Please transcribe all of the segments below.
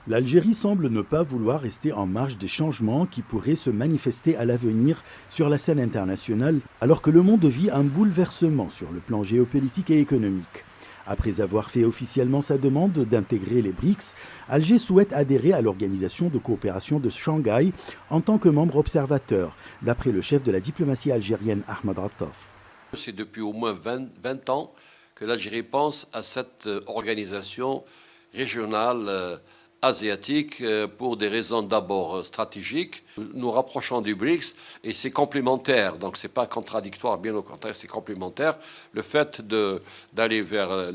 L'Algérie semble ne pas vouloir rester en marge des changements qui pourraient se manifester à l'avenir sur la scène internationale, alors que le monde vit un bouleversement sur le plan géopolitique et économique. Après avoir fait officiellement sa demande d'intégrer les BRICS, Alger souhaite adhérer à l'Organisation de coopération de Shanghai en tant que membre observateur, d'après le chef de la diplomatie algérienne Ahmed Attaf. C'est depuis au moins 20 ans que l'Algérie pense à cette organisation régionale asiatique pour des raisons d'abord stratégiques. Nous rapprochons du BRICS et c'est complémentaire, donc ce n'est pas contradictoire, bien au contraire, c'est complémentaire. Le fait d'aller vers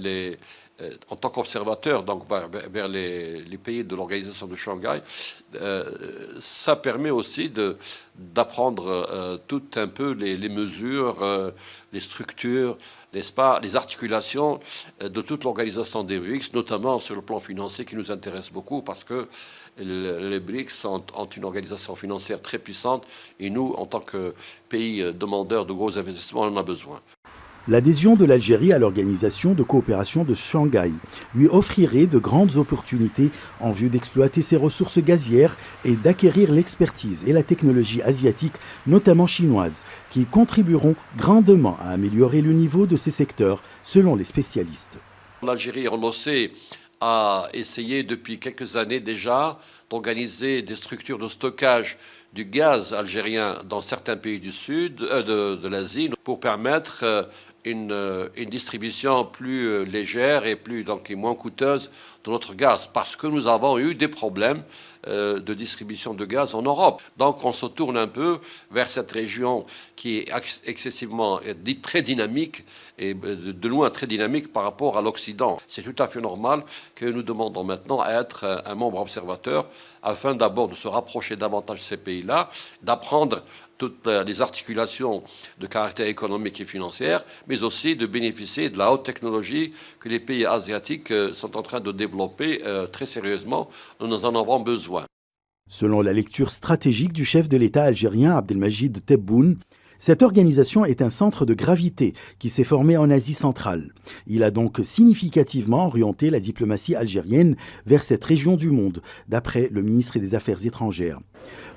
en tant qu'observateur, donc vers les pays de l'organisation de Shanghai, ça permet aussi d'apprendre tout un peu les mesures, les structures, n'est-ce pas, les articulations de toute l'organisation des BRICS, notamment sur le plan financier qui nous intéresse beaucoup parce que les BRICS ont une organisation financière très puissante et nous, en tant que pays demandeurs de gros investissements, on en a besoin. L'adhésion de l'Algérie à l'Organisation de coopération de Shanghai lui offrirait de grandes opportunités en vue d'exploiter ses ressources gazières et d'acquérir l'expertise et la technologie asiatique, notamment chinoise, qui contribueront grandement à améliorer le niveau de ces secteurs, selon les spécialistes. L'Algérie, on le sait, a essayé depuis quelques années déjà d'organiser des structures de stockage du gaz algérien dans certains pays du sud, de l'Asie, pour permettre une distribution plus légère et moins coûteuse de notre gaz, parce que nous avons eu des problèmes de distribution de gaz en Europe. Donc on se tourne un peu vers cette région qui est excessivement très dynamique et de loin très dynamique par rapport à l'Occident. C'est tout à fait normal que nous demandons maintenant à être un membre observateur afin d'abord de se rapprocher davantage de ces pays-là, d'apprendre toutes les articulations de caractère économique et financière, mais aussi de bénéficier de la haute technologie que les pays asiatiques sont en train de développer très sérieusement. Nous en avons besoin. Selon la lecture stratégique du chef de l'État algérien Abdelmajid Tebboune, cette organisation est un centre de gravité qui s'est formé en Asie centrale. Il a donc significativement orienté la diplomatie algérienne vers cette région du monde, d'après le ministre des Affaires étrangères.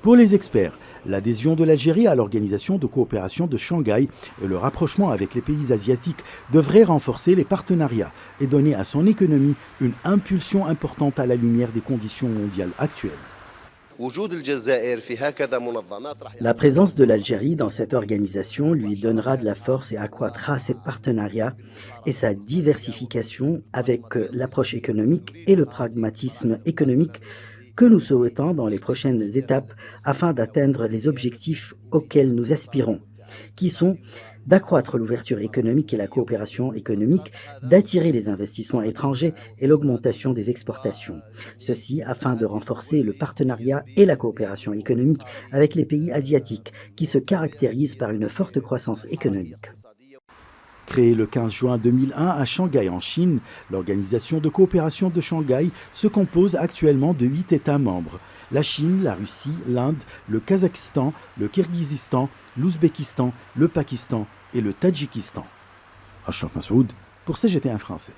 Pour les experts, l'adhésion de l'Algérie à l'Organisation de coopération de Shanghai et le rapprochement avec les pays asiatiques devraient renforcer les partenariats et donner à son économie une impulsion importante à la lumière des conditions mondiales actuelles. La présence de l'Algérie dans cette organisation lui donnera de la force et accroîtra ses partenariats et sa diversification avec l'approche économique et le pragmatisme économique que nous souhaitons dans les prochaines étapes afin d'atteindre les objectifs auxquels nous aspirons, qui sont d'accroître l'ouverture économique et la coopération économique, d'attirer les investissements étrangers et l'augmentation des exportations. Ceci afin de renforcer le partenariat et la coopération économique avec les pays asiatiques qui se caractérisent par une forte croissance économique. Créée le 15 juin 2001 à Shanghai en Chine, l'Organisation de coopération de Shanghai se compose actuellement de 8 États membres. La Chine, la Russie, l'Inde, le Kazakhstan, le Kirghizistan, l'Ouzbékistan, le Pakistan et le Tadjikistan. Ashraf Massoud pour CGT1 français.